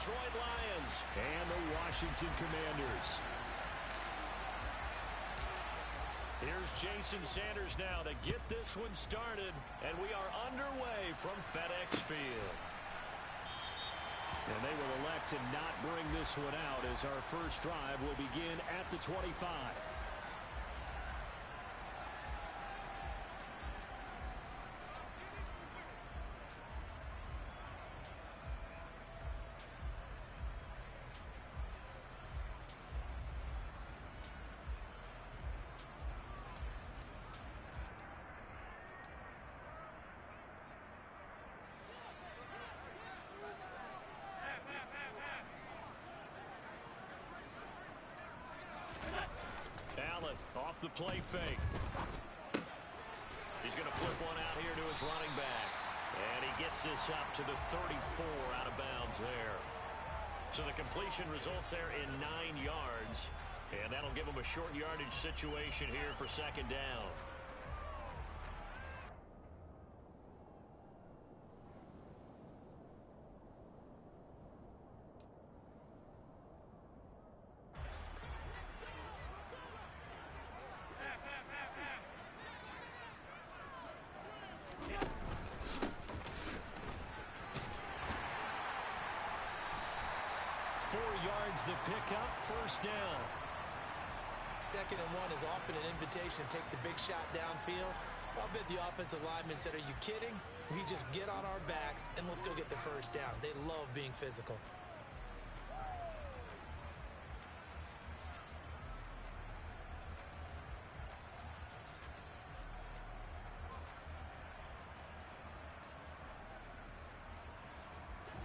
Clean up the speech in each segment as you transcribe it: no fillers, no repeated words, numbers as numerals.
Detroit Lions and the Washington Commanders. Here's Jason Sanders now to get this one started, and we are underway from FedEx Field. And they will elect to not bring this one out as our first drive will begin at the 25. Allen off the play fake. He's going to flip one out here to his running back. And he gets this up to the 34 out of bounds there. So the completion results there in 9 yards. And that'll give him a short yardage situation here for second down. The pickup, first down. 2nd and 1 is often an invitation to take the big shot downfield. I'll bet the offensive lineman said, are you kidding? We just get on our backs and we'll still get the first down. They love being physical.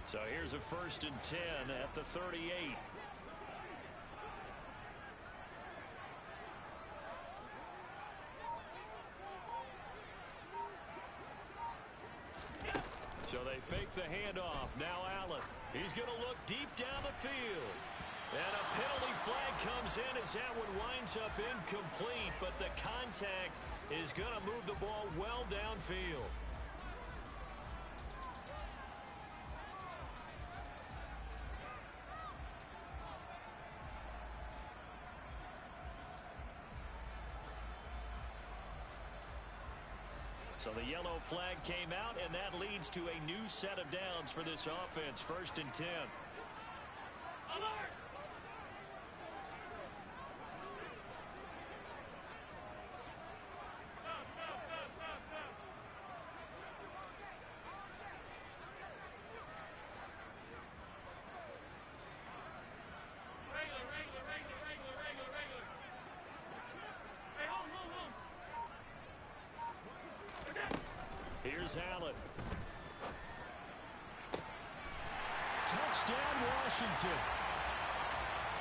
So here's a 1st and 10 at the 38. So they fake the handoff. Now Allen. He's going to look deep down the field. And a penalty flag comes in as that one winds up incomplete. But the contact is going to move the ball well downfield. So the yellow flag came out, and that leads to a new set of downs for this offense. 1st and 10. Alert! Here's Allen. Touchdown, Washington.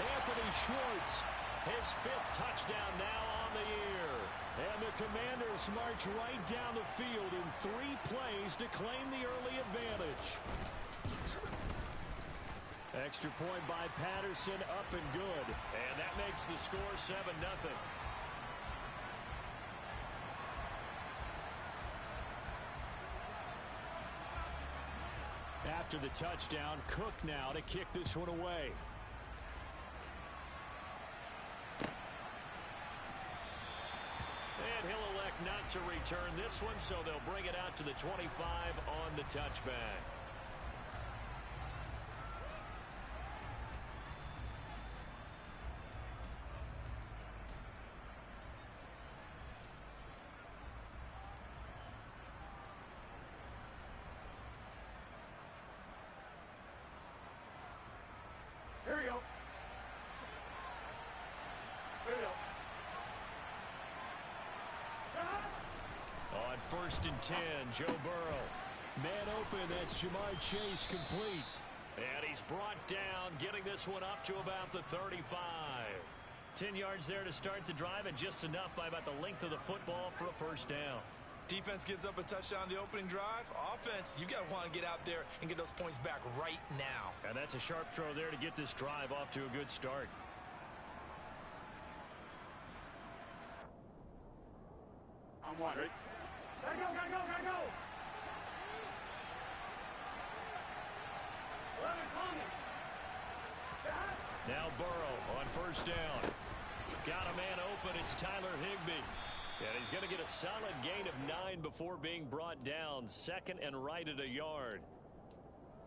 Anthony Schwartz, his 5th touchdown now on the year. And the Commanders march right down the field in 3 plays to claim the early advantage. Extra point by Patterson, up and good. And that makes the score 7-0. After the touchdown, Cook now to kick this one away. And he'll elect not to return this one, so they'll bring it out to the 25 on the touchback. Here we go. Here we go. On 1st and 10, Joe Burrow. Man open, that's Jamar Chase complete. And he's brought down, getting this one up to about the 35. 10 yards there to start the drive, and just enough by about the length of the football for a first down. Defense gives up a touchdown the opening drive. Offense, you got to want to get out there and get those points back right now. And that's a sharp throw there to get this drive off to a good start. I'm one. Ready? Gotta go, gotta go, gotta go. 11 coming. Now Burrow on first down. Got a man open. It's Tyler Higbee. And he's going to get a solid gain of 9 before being brought down. Second and right at a yard.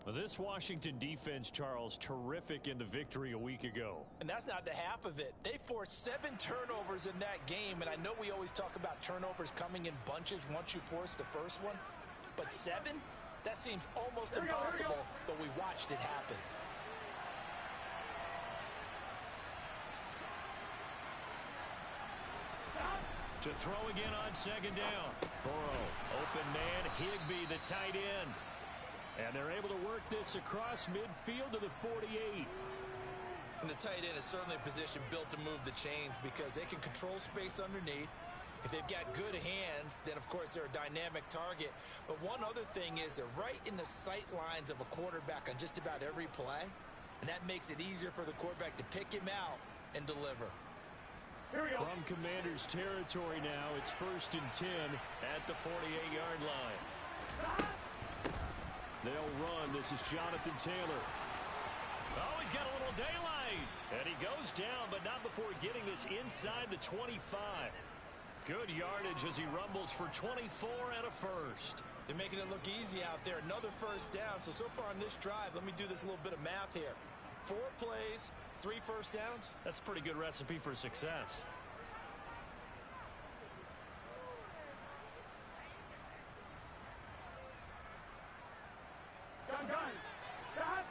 This Washington defense, Charles, terrific in the victory a week ago. And that's not the half of it. They forced 7 turnovers in that game, and I know we always talk about turnovers coming in bunches once you force the first one, but 7? That seems almost impossible, but we watched it happen. To throw again on second down. Burrow, open man, Higbee, the tight end. And they're able to work this across midfield to the 48. And the tight end is certainly a position built to move the chains because they can control space underneath. If they've got good hands, then, of course, they're a dynamic target. But one other thing is they're right in the sight lines of a quarterback on just about every play. And that makes it easier for the quarterback to pick him out and deliver. From Commander's territory now, it's 1st and 10 at the 48-yard line. They'll run. This is Jonathan Taylor. Oh, he's got a little daylight. And he goes down, but not before getting this inside the 25. Good yardage as he rumbles for 24 and a first. They're making it look easy out there. Another first down. So far on this drive, let me do this little bit of math here. 4 plays, 3 first downs. That's a pretty good recipe for success. Gun. Stop.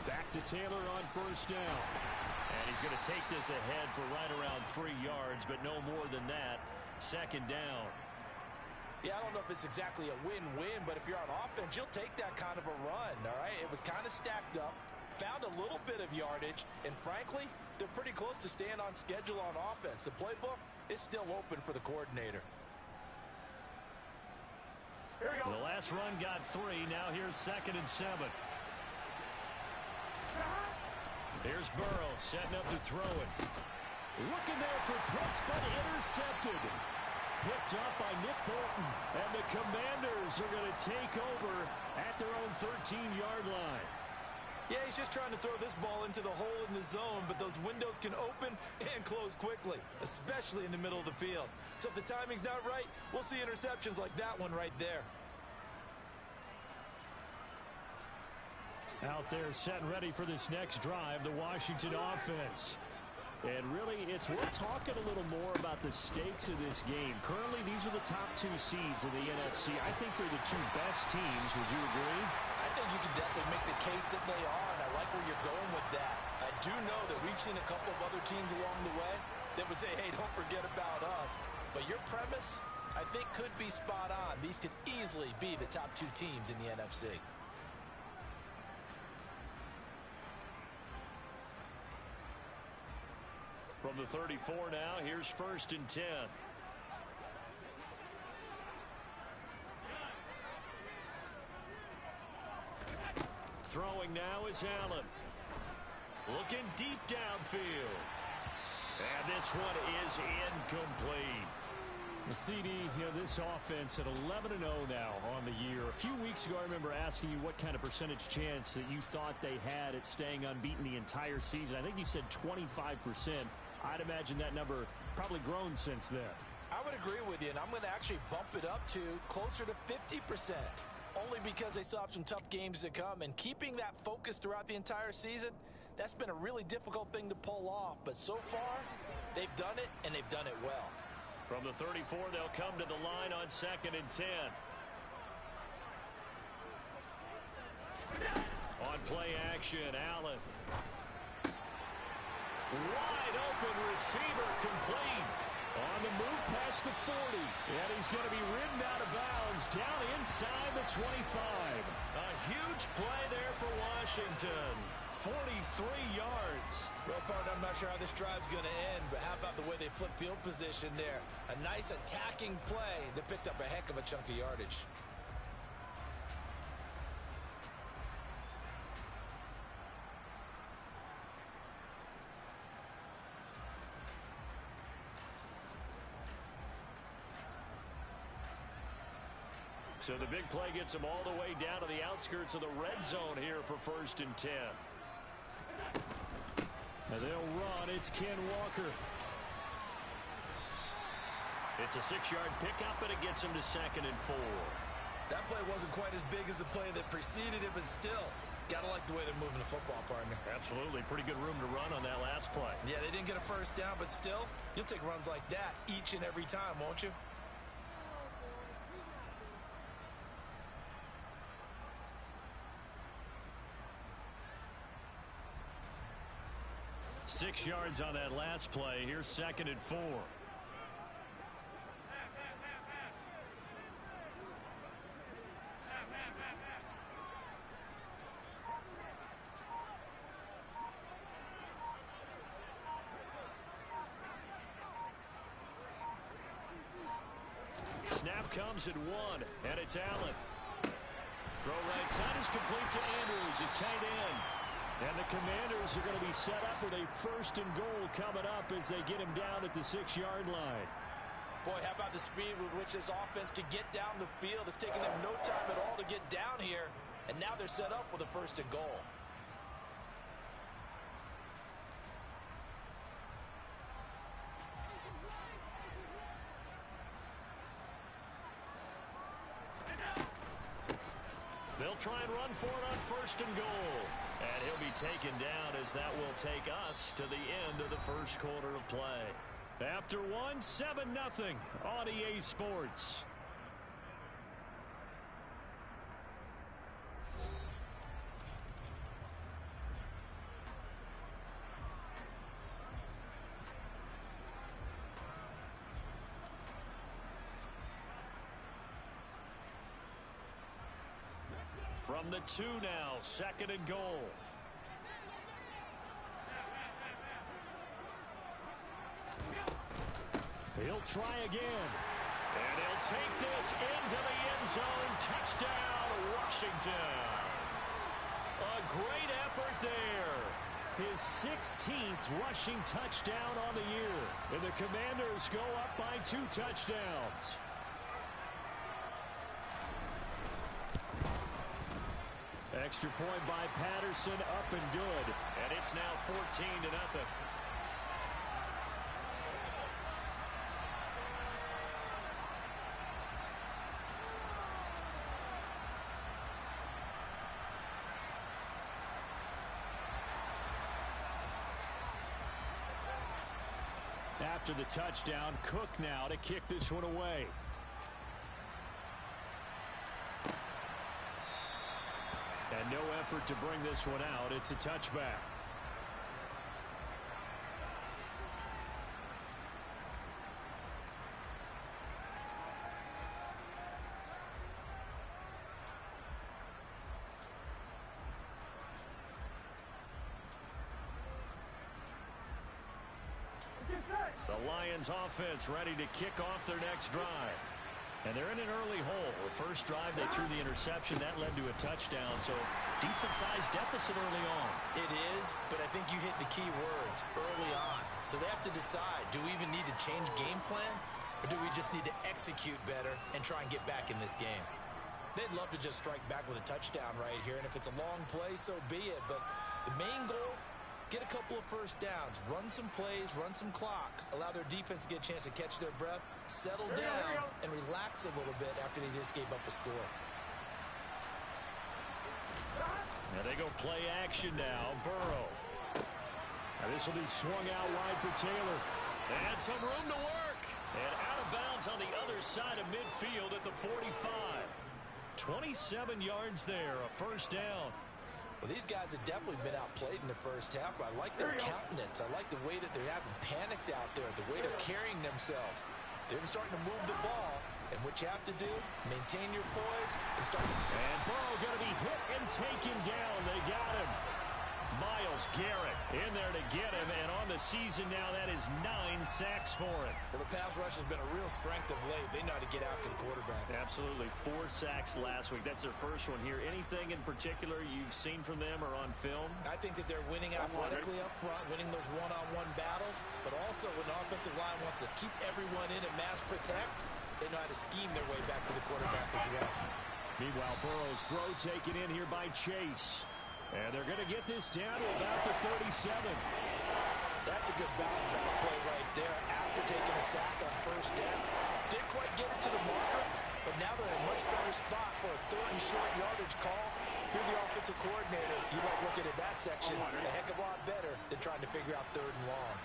Back to Taylor on first down. And he's going to take this ahead for right around 3 yards, but no more than that. Second down. Yeah, I don't know if it's exactly a win-win, but if you're on offense, you'll take that kind of a run, all right? It was kind of stacked up, found a little bit of yardage, and frankly, they're pretty close to staying on schedule on offense. The playbook is still open for the coordinator. Here we go. The last run got 3. Now here's 2nd and 7. Here's Burrow setting up to throw it. Looking there for Pitts, but intercepted. Picked up by Nick Bolton. And the Commanders are going to take over at their own 13-yard line. Yeah, he's just trying to throw this ball into the hole in the zone, but those windows can open and close quickly, especially in the middle of the field. So if the timing's not right, we'll see interceptions like that one right there. Out there set and ready for this next drive, the Washington offense. And really, it's worth talking a little more about the stakes of this game. Currently, these are the top 2 seeds in the NFC. I think they're the 2 best teams. Would you agree? I think you can definitely make the case that they are, and I like where you're going with that. I do know that we've seen a couple of other teams along the way that would say, hey, don't forget about us. But your premise, I think, could be spot on. These could easily be the top 2 teams in the NFC. From the 34 now, here's 1st and 10. Throwing now is Allen. Looking deep downfield. And this one is incomplete. The CD, this offense at 11-0 now on the year. A few weeks ago, I remember asking you what kind of percentage chance that you thought they had at staying unbeaten the entire season. I think you said 25%. I'd imagine that number probably grown since then. I would agree with you, and I'm going to actually bump it up to closer to 50%, only because they still have some tough games to come. And keeping that focus throughout the entire season, that's been a really difficult thing to pull off. But so far, they've done it, and they've done it well. From the 34, they'll come to the line on 2nd and 10. On play action, Allen. Wide open receiver complete. On the move past the 40. And he's going to be ridden out of bounds down inside the 25. A huge play there for Washington. 43 yards. Well, partner, I'm not sure how this drive's going to end, but how about the way they flip field position there? A nice attacking play that picked up a heck of a chunk of yardage. So the big play gets them all the way down to the outskirts of the red zone here for 1st and 10. And they'll run. It's Ken Walker. It's a 6-yard pickup, and it gets him to 2nd and 4. That play wasn't quite as big as the play that preceded it, but still, got to like the way they're moving the football, partner. Absolutely. Pretty good room to run on that last play. Yeah, they didn't get a first down, but still, you'll take runs like that each and every time, won't you? Six yards on that last play. Here's 2nd and 4. Snap comes at 1, and it's Allen. Throw right side is complete to Andrews, his tight end. And the Commanders are going to be set up with a 1st and goal coming up as they get him down at the 6-yard line. Boy, how about the speed with which this offense can get down the field? It's taken them no time at all to get down here, and now they're set up with a 1st and goal. They'll try and run for it on 1st and goal. And he'll be taken down as that will take us to the end of the 1st quarter of play. After 1, 7-0 on EA Sports. From the 2 now, 2nd and goal. He'll try again. And he'll take this into the end zone. Touchdown, Washington. A great effort there. His 16th rushing touchdown on the year. And the Commanders go up by 2 touchdowns. Extra point by Patterson, up and good. And it's now 14-0. After the touchdown, Cook now to kick this one away. And no effort to bring this one out. It's a touchback. The Lions offense ready to kick off their next drive. And they're in an early hole. The first drive, they threw the interception. That led to a touchdown. So decent-sized deficit early on. It is, but I think you hit the key words, early on. So they have to decide, do we even need to change game plan? Or do we just need to execute better and try and get back in this game? They'd love to just strike back with a touchdown right here. And if it's a long play, so be it. But the main goal, get a couple of first downs, run some plays, run some clock, allow their defense to get a chance to catch their breath, settle down, and relax a little bit after they just gave up a score. Now they go play action now. Burrow. Now this will be swung out wide for Taylor. And some room to work. And out of bounds on the other side of midfield at the 45. 27 yards there, a first down. Well, these guys have definitely been outplayed in the first half, but I like their countenance. I like the way that they haven't panicked out there, the way they're carrying themselves. They're starting to move the ball, and what you have to do, maintain your poise and start. And Burrow going to be hit and taken down. They got him. Myles Garrett in there to get him, and on the the season now, that is 9 sacks for him. Well, the pass rush has been a real strength of late. They know how to get after the quarterback. Absolutely. 4 sacks last week. That's their first one here. Anything in particular you've seen from them or on film? I think that they're winning athletically up front, winning those one-on-one battles, but also when the offensive line wants to keep everyone in and mass protect, they know how to scheme their way back to the quarterback as well. Meanwhile, Burrow's throw taken in here by Chase. And they're going to get this down to about the 37. That's a good bounce back play right there after taking a sack on first down. Didn't quite get it to the marker, but now they're in a much better spot for a 3rd and short yardage call. If you're the offensive coordinator, you like looking at that section a heck of a lot better than trying to figure out 3rd and long.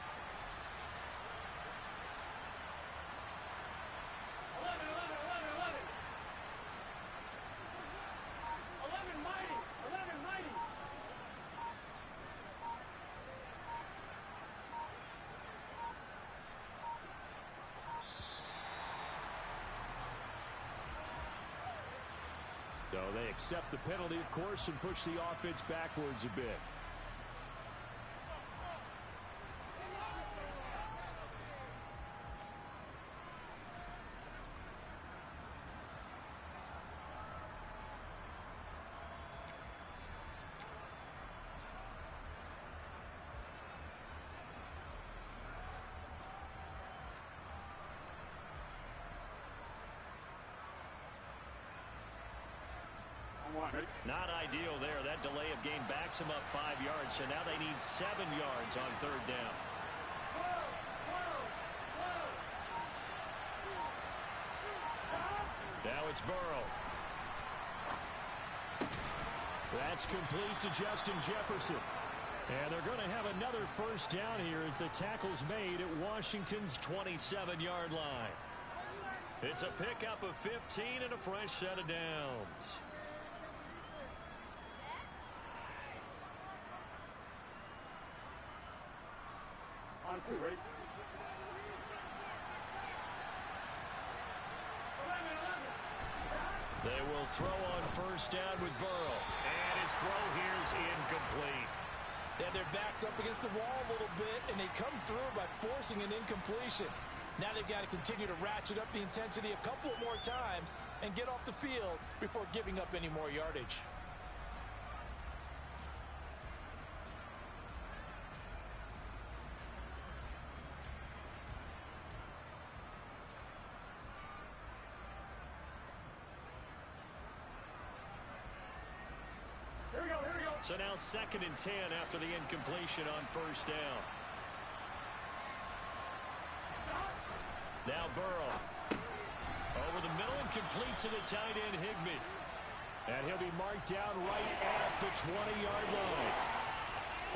11 mighty. 11 mighty. So they accept the penalty, of course, and push the offense backwards a bit. Not ideal there. That delay of gain backs them up 5 yards, so now they need 7 yards on 3rd down. Now it's Burrow. That's complete to Justin Jefferson. And they're going to have another first down here as the tackle's made at Washington's 27-yard line. It's a pickup of 15 and a fresh set of downs. On 2, ready? 11. They will throw on first down with Burrow. And his throw here is incomplete. They have their backs up against the wall a little bit, and they come through by forcing an incompletion. Now they've got to continue to ratchet up the intensity a couple of more times and get off the field before giving up any more yardage. Here we go, here we go. So now 2nd and 10 after the incompletion on first down. Now Burrow. Over the middle and complete to the tight end Higbee. And he'll be marked down right at the 20-yard line.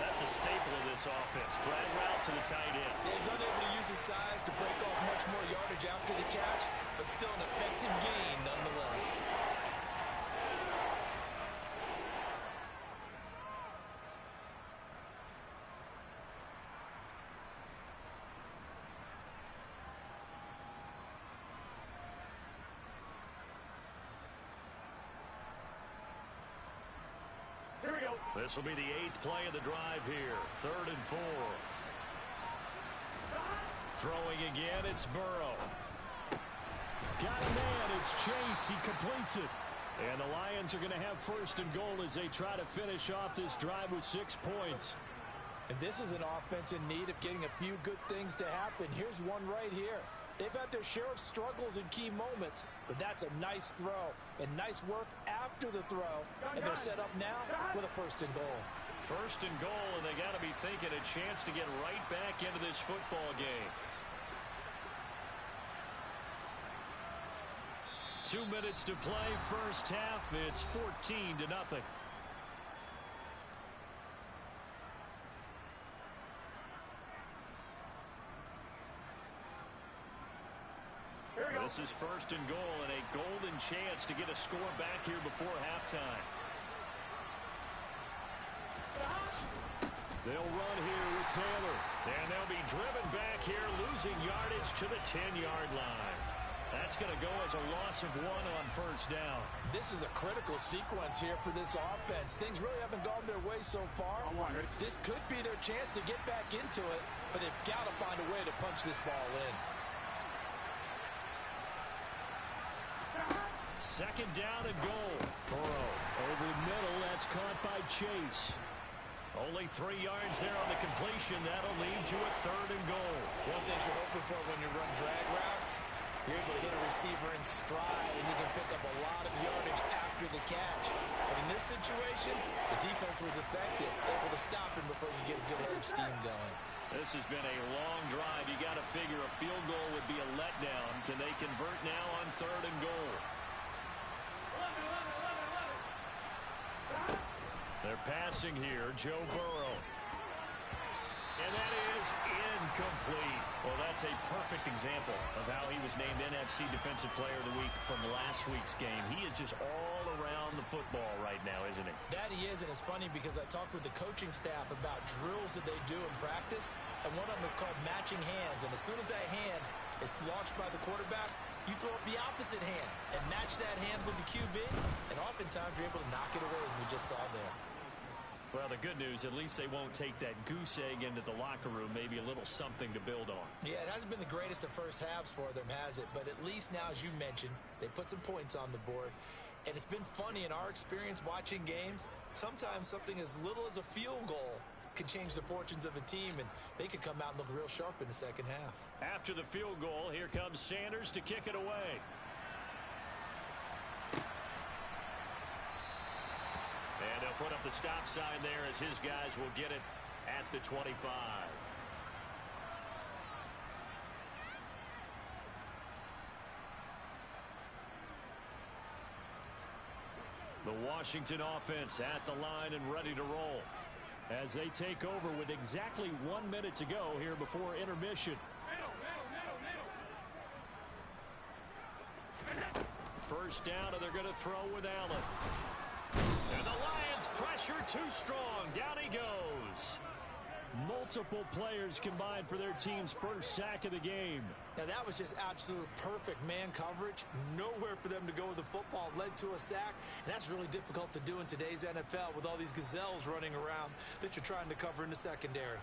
That's a staple of this offense. Drag route to the tight end. Yeah, he's unable to use his size to break off much more yardage after the catch, but still an effective gain nonetheless. This will be the 8th play of the drive here. 3rd and 4. Throwing again, it's Burrow. Got a man, it's Chase. He completes it. And the Lions are going to have 1st and goal as they try to finish off this drive with 6 points. And this is an offense in need of getting a few good things to happen. Here's one right here. They've had their share of struggles in key moments, but that's a nice throw and nice work after the throw. And they're set up now with a 1st and goal. 1st and goal, and they got to be thinking a chance to get right back into this football game. 2 minutes to play, first half. It's 14-0. This is 1st and goal and a golden chance to get a score back here before halftime. They'll run here with Taylor. And they'll be driven back here, losing yardage to the 10-yard line. That's going to go as a loss of 1 on first down. This is a critical sequence here for this offense. Things really haven't gone their way so far. This could be their chance to get back into it, but they've got to find a way to punch this ball in. Second down and goal. Burrow over the middle. That's caught by Chase. Only 3 yards there on the completion. That'll lead to a third and goal. One thing you're hoping for when you run drag routes, you're able to hit a receiver in stride, and he can pick up a lot of yardage after the catch. But in this situation, the defense was effective, able to stop him before you get a good head of steam going. This has been a long drive. You got to figure a field goal would be a letdown. Can they convert now on third and goal? They're passing here. Joe Burrow. And that is incomplete. Well, that's a perfect example of how he was named NFC Defensive Player of the Week from last week's game. He is just all around the football right now, isn't he? That he is, and it's funny because I talked with the coaching staff about drills that they do in practice, and one of them is called matching hands. And as soon as that hand is launched by the quarterback, you throw up the opposite hand and match that hand with the QB, and oftentimes you're able to knock it away, as we just saw there. Well, the good news, at least they won't take that goose egg into the locker room. Maybe a little something to build on. Yeah, it hasn't been the greatest of first halves for them, has it? But at least now, as you mentioned, they put some points on the board. And it's been funny in our experience watching games. Sometimes something as little as a field goal can change the fortunes of a team, and they could come out and look real sharp in the second half. After the field goal, here comes Sanders to kick it away. And they'll put up the stop sign there as his guys will get it at the 25. The Washington offense at the line and ready to roll as they take over with exactly 1 minute to go here before intermission. First down, and they're going to throw with Allen. And the Lions pressure too strong. Down he goes. Multiple players combined for their team's first sack of the game. Now that was just absolute perfect man coverage. Nowhere for them to go with the football. Led to a sack. And that's really difficult to do in today's NFL with all these gazelles running around that you're trying to cover in the secondary.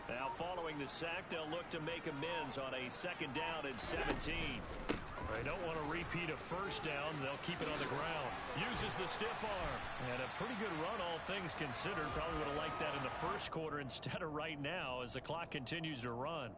Now following the sack, they'll look to make amends on a second down and 17. They don't want to repeat a first down. They'll keep it on the ground. Uses the stiff arm. And a pretty good run, all things considered. Probably would have liked that in the first quarter instead of right now as the clock continues to run.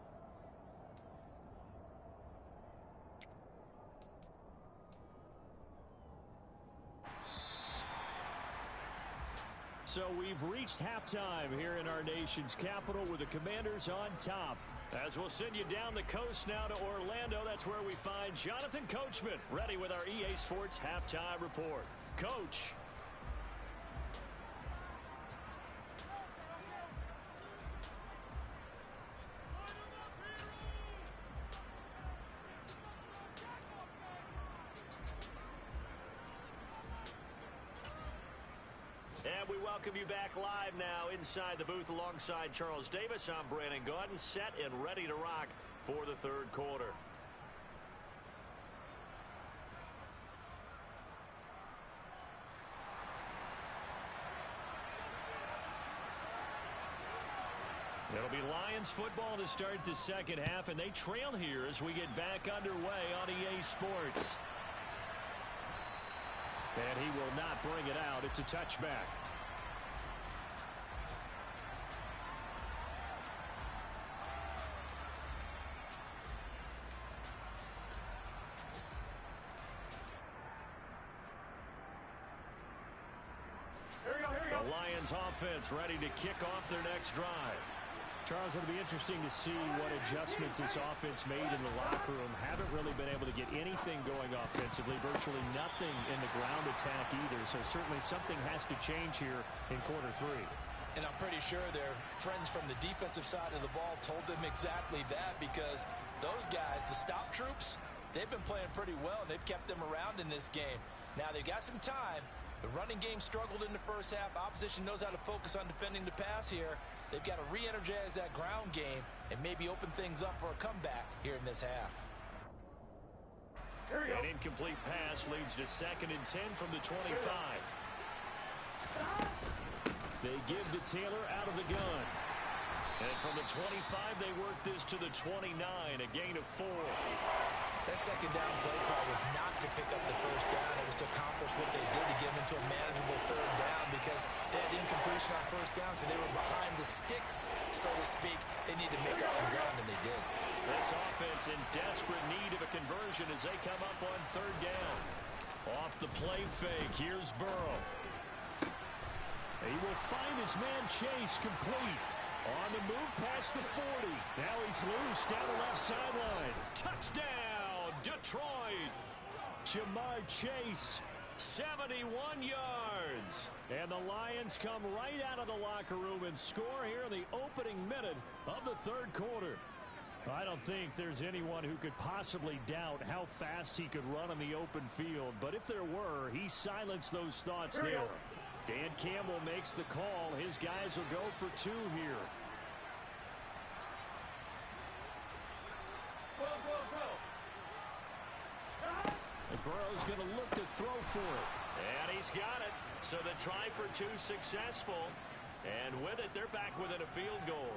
So we've reached halftime here in our nation's capital with the Commanders on top. As we'll send you down the coast now to Orlando, that's where we find Jonathan Coachman ready with our EA Sports Halftime Report. Coach. And we welcome you back live now inside the booth alongside Charles Davis. I'm Brandon Gaudin, set and ready to rock for the third quarter. It'll be Lions football to start the second half, and they trail here as we get back underway on EA Sports. And he will not bring it out. It's a touchback. Here we go. The Lions offense ready to kick off their next drive. Charles, it'll be interesting to see what adjustments this offense made in the locker room. Haven't really been able to get anything going offensively, virtually nothing in the ground attack either. So certainly something has to change here in quarter three. And I'm pretty sure their friends from the defensive side of the ball told them exactly that, because those guys, the stop troops, they've been playing pretty well, and they've kept them around in this game. Now, they've got some time. The running game struggled in the first half. Opposition knows how to focus on defending the pass here. They've got to re-energize that ground game and maybe open things up for a comeback here in this half. An incomplete pass leads to 2nd and 10 from the 25. They give to Taylor out of the gun. And from the 25, they work this to the 29, a gain of 4. That second down play call was not to pick up the first down. It was to accomplish what they did to get them into a manageable 3rd down because they had incompletion on first down, so they were behind the sticks, so to speak. They needed to make up some ground, and they did. This offense in desperate need of a conversion as they come up on 3rd down. Off the play fake, here's Burrow. He will find his man Chase complete. On the move past the 40. Now he's loose down the left sideline. Touchdown, Detroit. Jamar Chase, 71 yards. And the Lions come right out of the locker room and score here in the opening minute of the 3rd quarter. I don't think there's anyone who could possibly doubt how fast he could run on the open field. But if there were, he silenced those thoughts there. Dan Campbell makes the call. His guys will go for 2 here. And Burrow's going to look to throw for it. And he's got it. So the try for 2 successful. And with it, they're back within a field goal.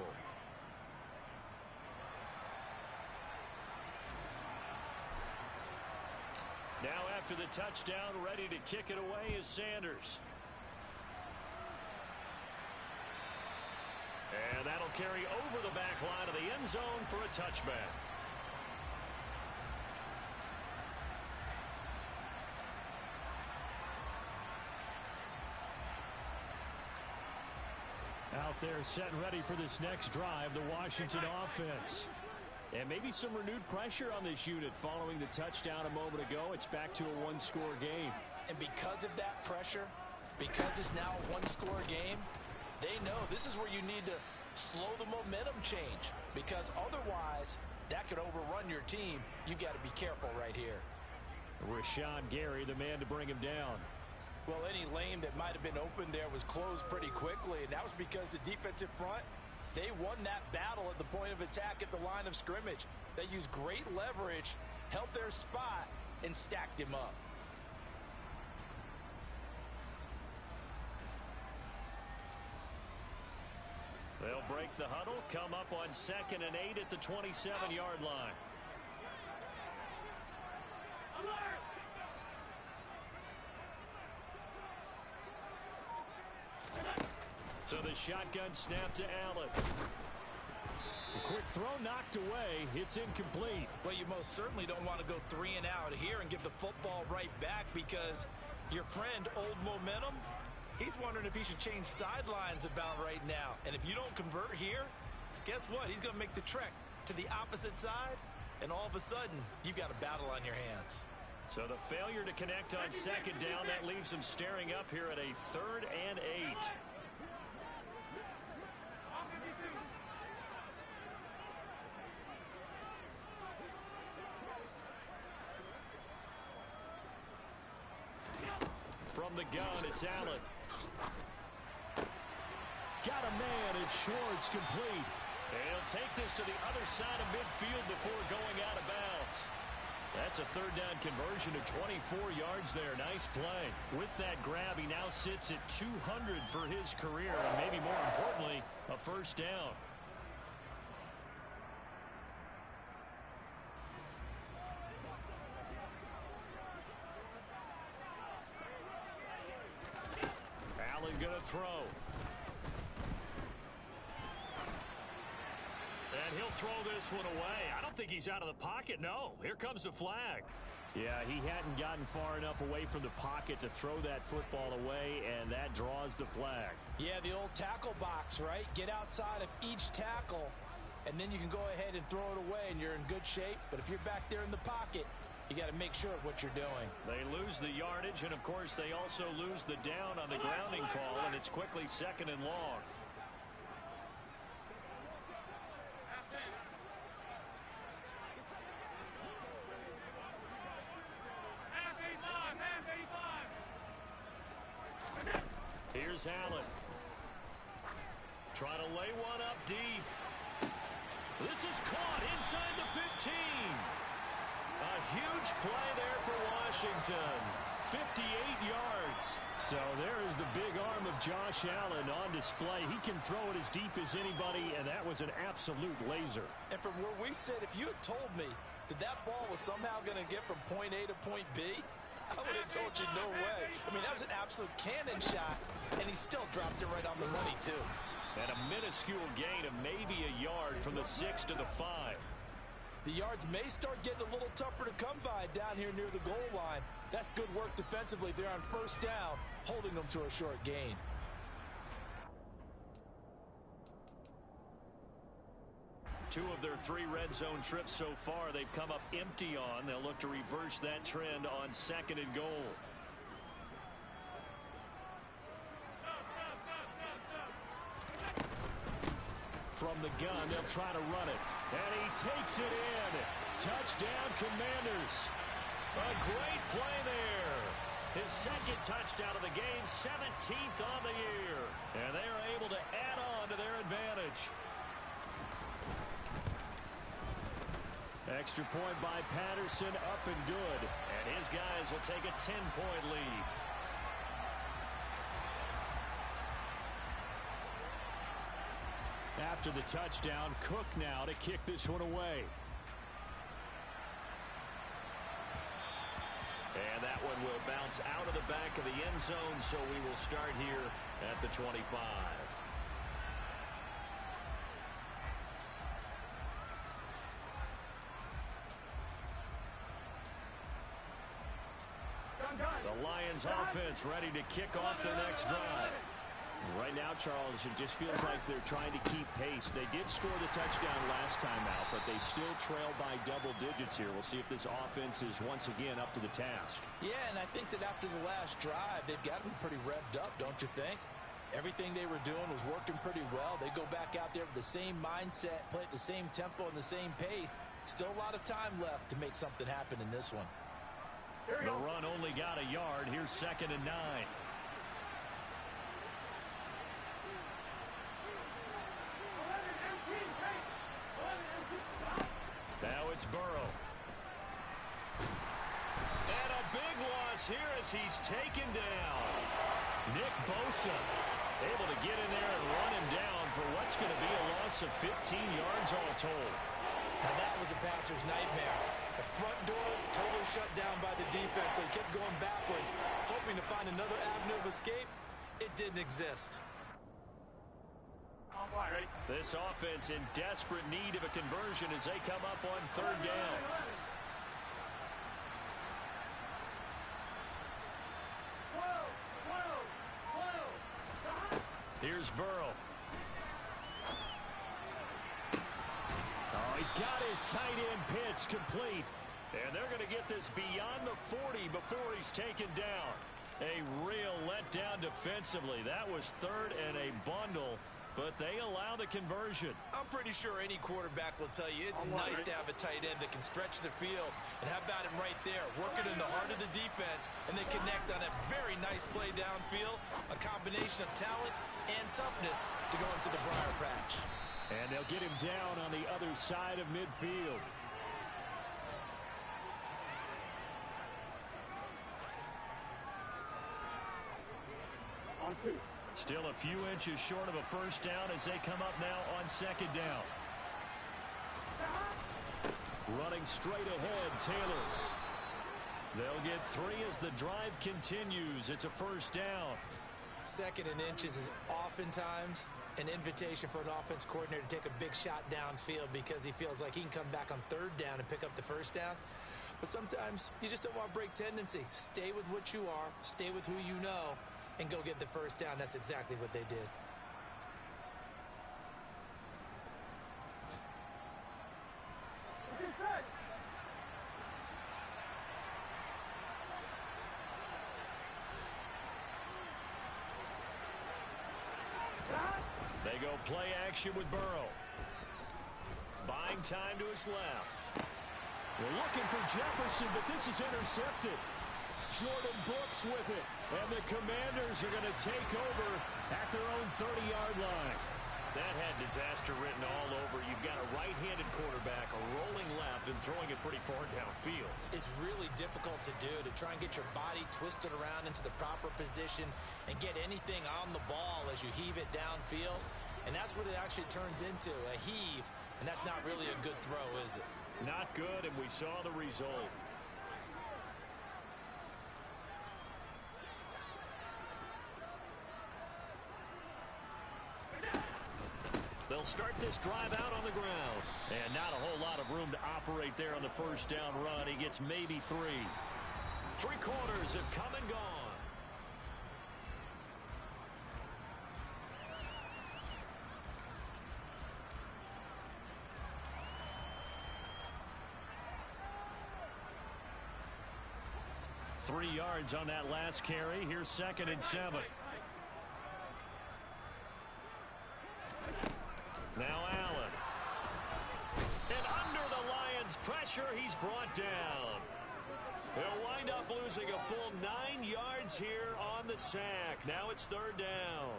Now after the touchdown, ready to kick it away is Sanders. And that'll carry over the back line of the end zone for a touchback. Out there set and ready for this next drive, the Washington offense. And maybe some renewed pressure on this unit following the touchdown a moment ago. It's back to a 1-score game. And because of that pressure, because it's now a 1-score game, they know this is where you need to slow the momentum change. Because otherwise, that could overrun your team. You've got to be careful right here. Rashawn Gary, the man to bring him down. Well, any lane that might have been open there was closed pretty quickly, and that was because the defensive front, they won that battle at the point of attack at the line of scrimmage. They used great leverage, held their spot, and stacked him up. They'll break the huddle, come up on 2nd and 8 at the 27-yard line. So the shotgun snap to Allen. A quick throw knocked away. It's incomplete. Well, you most certainly don't want to go 3 and out here and give the football right back because your friend, Old Momentum, he's wondering if he should change sidelines about right now. And if you don't convert here, guess what? He's going to make the trek to the opposite side, and all of a sudden, you've got a battle on your hands. So the failure to connect on 2nd down, that leaves him staring up here at a 3rd and 8. From the gun, it's Allen. Got a man, it's Schwartz, complete. And he'll take this to the other side of midfield before going out of bounds. That's a 3rd down conversion to 24 yards there. Nice play. With that grab, he now sits at 200 for his career, and maybe more importantly, a 1st down. Allen gonna throw. And he'll throw this one away. I don't think he's out of the pocket. No, here comes the flag. Yeah, he hadn't gotten far enough away from the pocket to throw that football away, and that draws the flag. Yeah, the old tackle box, right? Get outside of each tackle, and then you can go ahead and throw it away, and you're in good shape. But if you're back there in the pocket, you got to make sure of what you're doing. They lose the yardage, and, of course, they also lose the down on the grounding call, and it's quickly 2nd and long. is Allen. Trying to lay one up deep. This is caught inside the 15. A huge play there for Washington. 58 yards. So there is the big arm of Josh Allen on display. He can throw it as deep as anybody, and that was an absolute laser. And from where we sit, if you had told me that that ball was somehow going to get from point A to point B, I would have told you no way. I mean, that was an absolute cannon shot, and he still dropped it right on the money, too. And a minuscule gain of maybe a yard from the 6 to the 5. The yards may start getting a little tougher to come by down here near the goal line. That's good work defensively there on first down, holding them to a short gain. Two of their 3 red zone trips so far, they've come up empty on. They'll look to reverse that trend on 2nd and goal. From the gun, they'll try to run it. And he takes it in. Touchdown, Commanders. A great play there. His 2nd touchdown of the game, 17th on the year. And they are able to add on to their advantage. Extra point by Patterson, up and good. And his guys will take a 10-point lead. After the touchdown, Cook now to kick this one away. And that one will bounce out of the back of the end zone, so we will start here at the 25. The Lions offense ready to kick off their next drive. Right now, Charles, it just feels like they're trying to keep pace. They did score the touchdown last time out, but they still trail by double digits here. We'll see if this offense is once again up to the task. Yeah, and I think that after the last drive, they've got them pretty revved up, don't you think? Everything they were doing was working pretty well. They go back out there with the same mindset, play at the same tempo and the same pace. Still a lot of time left to make something happen in this one. The run only got a yard. Here's 2nd and 9. Now it's Burrow. And a big loss here as he's taken down. Nick Bosa able to get in there and run him down for what's going to be a loss of 15 yards all told. Now that was a passer's nightmare. The front door totally shut down by the defense, so he kept going backwards, hoping to find another avenue of escape. It didn't exist. This offense in desperate need of a conversion as they come up on 3rd down. Here's Burrow. Oh, he's got his tight end pitch complete. And they're going to get this beyond the 40 before he's taken down. A real letdown defensively. That was 3rd and a bundle. But they allow the conversion. I'm pretty sure any quarterback will tell you it's nice to have a tight end that can stretch the field. And how about him right there, working in the heart of the defense, and they connect on a very nice play downfield, a combination of talent and toughness to go into the briar patch. And they'll get him down on the other side of midfield. On 2. Still a few inches short of a first down as they come up now on 2nd down. Running straight ahead, Taylor. They'll get 3 as the drive continues. It's a first down. 2nd and inches is oftentimes an invitation for an offense coordinator to take a big shot downfield because he feels like he can come back on 3rd down and pick up the first down. But sometimes you just don't want to break tendency. Stay with what you are. Stay with who you know. And go get the first down. That's exactly what they did. They go play action with Burrow. Buying time to his left. They're looking for Jefferson, but this is intercepted. Jordan Brooks with it. And the Commanders are going to take over at their own 30-yard line. That had disaster written all over. You've got a right-handed quarterback, a rolling left, and throwing it pretty far downfield. It's really difficult to do, to try and get your body twisted around into the proper position and get anything on the ball as you heave it downfield. And that's what it actually turns into, a heave. And that's not really a good throw, is it? Not good, and we saw the result. They'll start this drive out on the ground. And not a whole lot of room to operate there on the first down run. He gets maybe 3. 3 quarters have come and gone. Three yards on that last carry. Here's 2nd and 7. Now Allen. And under the Lions' pressure, he's brought down. He'll wind up losing a full 9 yards here on the sack. Now it's 3rd down.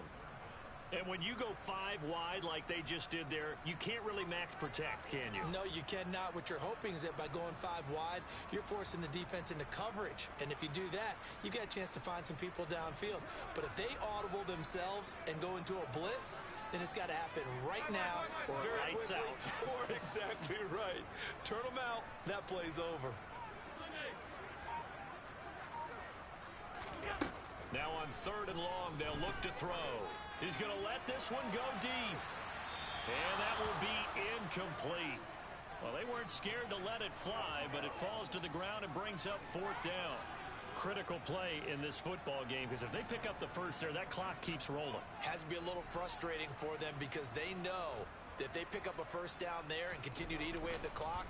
And when you go 5 wide like they just did there, you can't really max protect, can you? No, you cannot. What you're hoping is that by going 5 wide, you're forcing the defense into coverage. And if you do that, you got a chance to find some people downfield. But if they audible themselves and go into a blitz, then it's got to happen right now or very quickly. Out. Or exactly right. Turn them out. That play's over. Now on 3rd and long, they'll look to throw. He's going to let this one go deep. And that will be incomplete. Well, they weren't scared to let it fly, but it falls to the ground and brings up 4th down. Critical play in this football game, because if they pick up the first there, that clock keeps rolling. Has to be a little frustrating for them because they know that if they pick up a first down there and continue to eat away at the clock,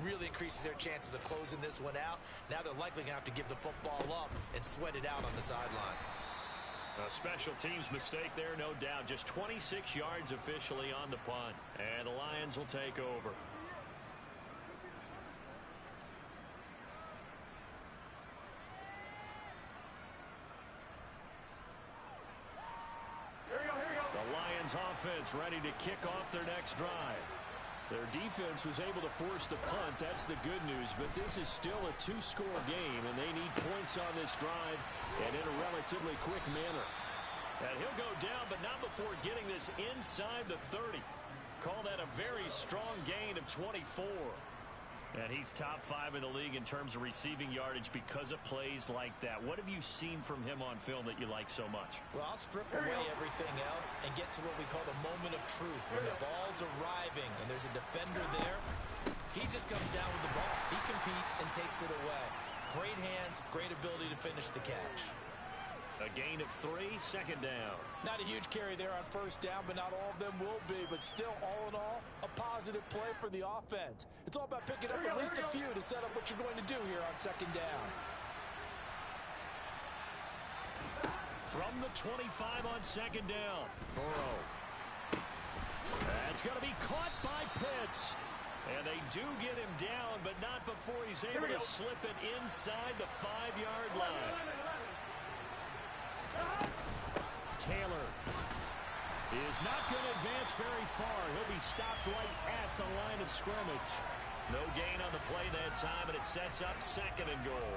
really increases their chances of closing this one out. Now they're likely going to have to give the football up and sweat it out on the sideline. A special teams mistake there, no doubt. Just 26 yards officially on the punt. And the Lions will take over. Here we go. The Lions offense ready to kick off their next drive. Their defense was able to force the punt. That's the good news. But this is still a 2-score game, and they need points on this drive and in a relatively quick manner. And he'll go down, but not before getting this inside the 30. Call that a very strong gain of 24. And he's top 5 in the league in terms of receiving yardage because of plays like that. What have you seen from him on film that you like so much? Well, I'll strip away everything else and get to what we call the moment of truth. When the ball's arriving and there's a defender there, he just comes down with the ball. He competes and takes it away. Great hands, great ability to finish the catch. A gain of 3, 2nd down. Not a huge carry there on first down, but not all of them will be. But still, all in all, a positive play for the offense. It's all about picking up at least a few to set up what you're going to do here on 2nd down. From the 25 on 2nd down. Burrow. That's going to be caught by Pitts. And they do get him down, but not before he's able to slip it inside the 5-yard line. Taylor is not going to advance very far. He'll be stopped right at the line of scrimmage. No gain on the play that time, and it sets up 2nd and goal.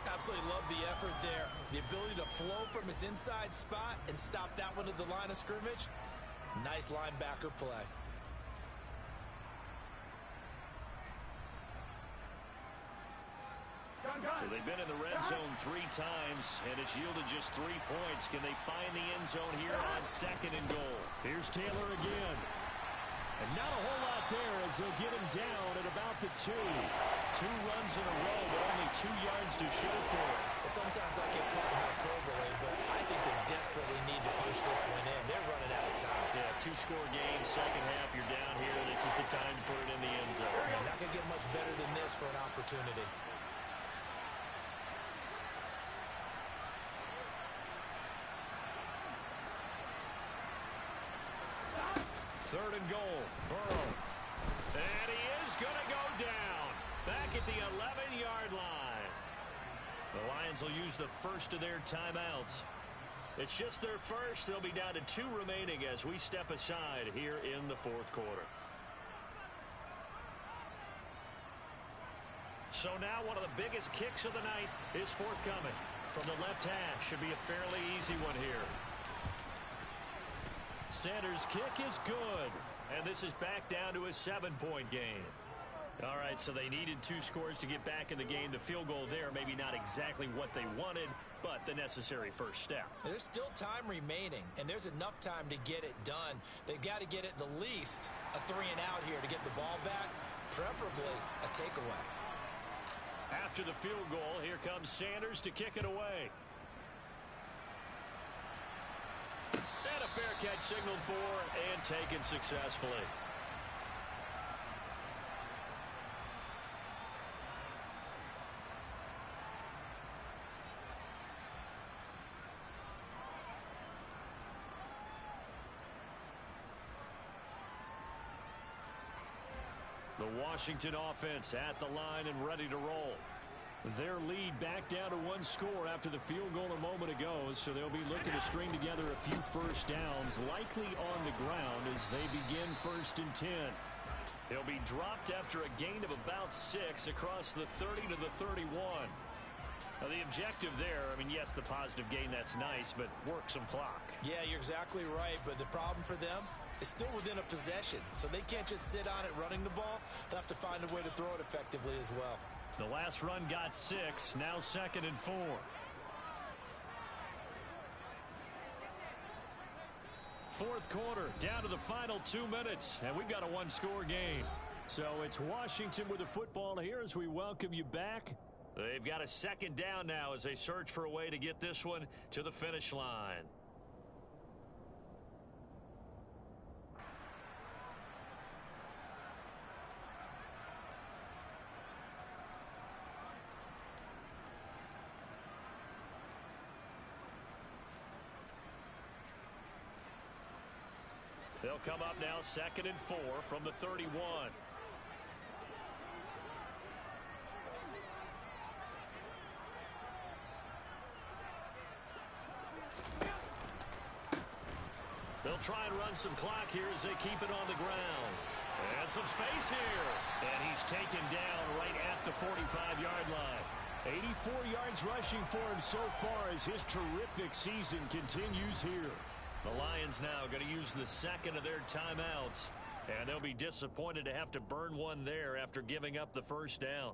Absolutely love the effort there. The ability to flow from his inside spot and stop that one at the line of scrimmage. Nice linebacker play. So they've been in the red zone 3 times, and it's yielded just 3 points. Can they find the end zone here on 2nd and goal? Here's Taylor again. And not a whole lot there as they'll get him down at about the 2. 2 runs in a row, but only 2 yards to show for it. Sometimes I get caught in hyperbole, but I think they desperately need to punch this one in. They're running out of time. Yeah, 2-score game, second half, you're down here. This is the time to put it in the end zone. You're not going to get much better than this for an opportunity. Third and goal, Burrow. And he is going to go down. Back at the 11-yard line. The Lions will use the first of their timeouts. It's just their first. They'll be down to 2 remaining as we step aside here in the fourth quarter. So now one of the biggest kicks of the night is forthcoming. From the left hash, should be a fairly easy one here. Sanders' kick is good. And this is back down to a 7-point game. All right, so they needed 2 scores to get back in the game. The field goal there, maybe not exactly what they wanted, but the necessary first step. There's still time remaining, and there's enough time to get it done. They've got to get at the least a 3-and-out here to get the ball back, preferably a takeaway. After the field goal, here comes Sanders to kick it away. And a fair catch signaled for and taken successfully. The Washington offense at the line and ready to roll. Their lead back down to 1 score after the field goal a moment ago, so they'll be looking to string together a few first downs, likely on the ground as they begin 1st and 10. They'll be dropped after a gain of about 6 across the 30 to the 31. Now the objective there, I mean, yes, the positive gain, that's nice, but work some clock. Yeah, you're exactly right, but the problem for them is still within a possession, so they can't just sit on it running the ball. They'll have to find a way to throw it effectively as well. The last run got 6, now 2nd and 4. Fourth quarter, down to the final 2 minutes, and we've got a 1-score game. So it's Washington with the football here as we welcome you back. They've got a 2nd down now as they search for a way to get this one to the finish line. They'll come up now 2nd and 4 from the 31. They'll try and run some clock here as they keep it on the ground. And some space here. And he's taken down right at the 45-yard line. 84 yards rushing for him so far as his terrific season continues here. The Lions now going to use the 2nd of their timeouts, and they'll be disappointed to have to burn one there after giving up the first down.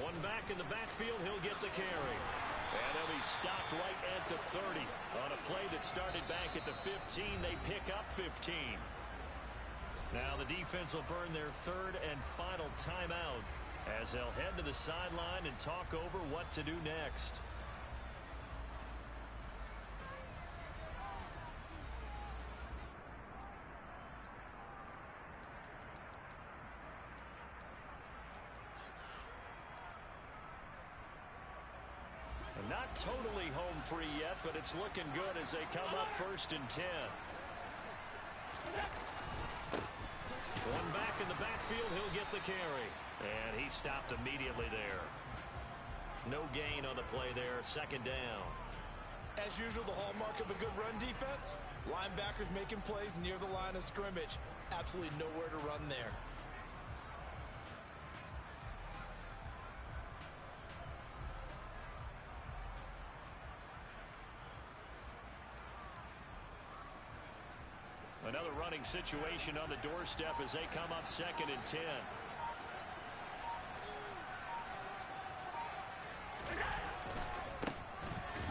One back in the backfield, he'll get the carry. And they'll be stopped right at the 30. On a play that started back at the 15, they pick up 15. Now the defense will burn their 3rd and final timeout as they'll head to the sideline and talk over what to do next. Not totally home free yet, but it's looking good as they come up 1st and 10. One back in the backfield, he'll get the carry. And he stopped immediately there. No gain on the play there, 2nd down. As usual, the hallmark of a good run defense, linebackers making plays near the line of scrimmage. Absolutely nowhere to run there. Another running situation on the doorstep as they come up 2nd and 10.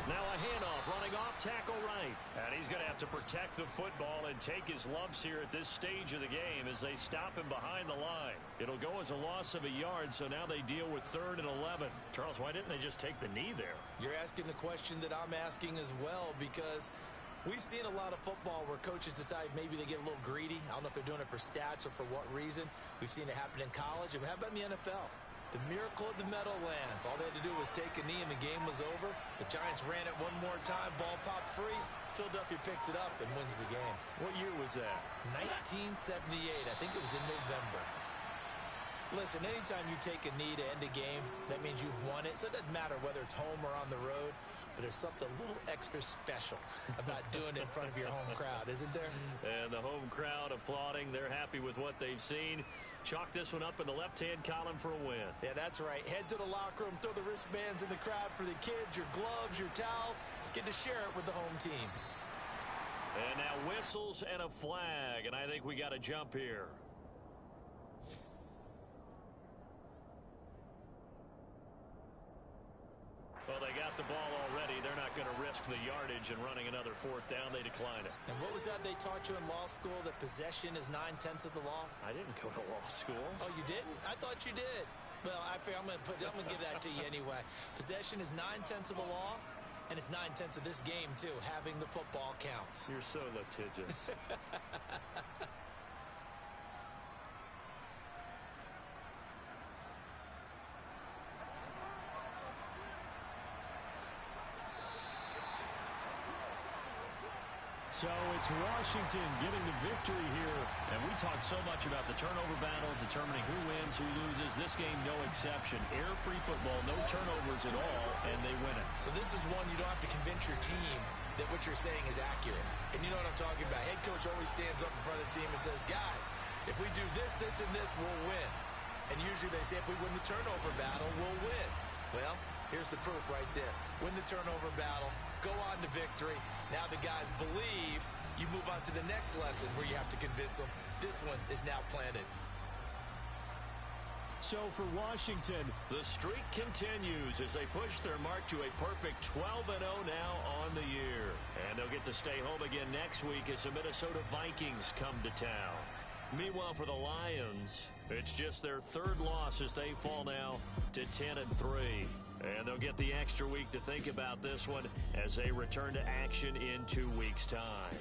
Now a handoff, running off tackle right. And he's going to have to protect the football and take his lumps here at this stage of the game as they stop him behind the line. It'll go as a loss of a yard, so now they deal with 3rd and 11. Charles, why didn't they just take the knee there? You're asking the question that I'm asking as well, because we've seen a lot of football where coaches decide maybe they get a little greedy. I don't know if they're doing it for stats or for what reason. We've seen it happen in college, and how about in the NFL? The miracle of the Meadowlands. All they had to do was take a knee and the game was over. The Giants ran it one more time. Ball popped free. Philadelphia picks it up and wins the game. What year was that? 1978. I think it was in November. Listen, anytime you take a knee to end a game, that means you've won it. So it doesn't matter whether it's home or on the road. But there's something a little extra special about doing it in front of your home crowd, isn't there? And the home crowd applauding. They're happy with what they've seen. Chalk this one up in the left-hand column for a win. Yeah, that's right. Head to the locker room, throw the wristbands in the crowd for the kids, your gloves, your towels. Get to share it with the home team. And now whistles and a flag, and I think we got a jump here. Well, they got the ball already. They're not going to risk the yardage and running another fourth down. They decline it. And what was that they taught you in law school, that possession is 9/10 of the law? I didn't go to law school. Oh, you didn't? I thought you did. Well, I figure I'm going to give that to you anyway. Possession is 9/10 of the law, and it's 9/10 of this game, too. Having the football counts. You're so litigious. So it's Washington getting the victory here. And we talked so much about the turnover battle, determining who wins, who loses. This game, no exception. Air-free football, no turnovers at all, and they win it. So this is one you don't have to convince your team that what you're saying is accurate. And you know what I'm talking about. Head coach always stands up in front of the team and says, guys, if we do this, this, and this, we'll win. And usually they say if we win the turnover battle, we'll win. Well, here's the proof right there. Win the turnover battle, go on to victory. Now the guys believe. You move on to the next lesson where you have to convince them. This one is now planted. So for Washington, the streak continues as they push their mark to a perfect 12-0 now on the year. And they'll get to stay home again next week as the Minnesota Vikings come to town. Meanwhile, for the Lions, it's just their third loss as they fall now to 10-3. And they'll get the extra week to think about this one as they return to action in 2 weeks' time.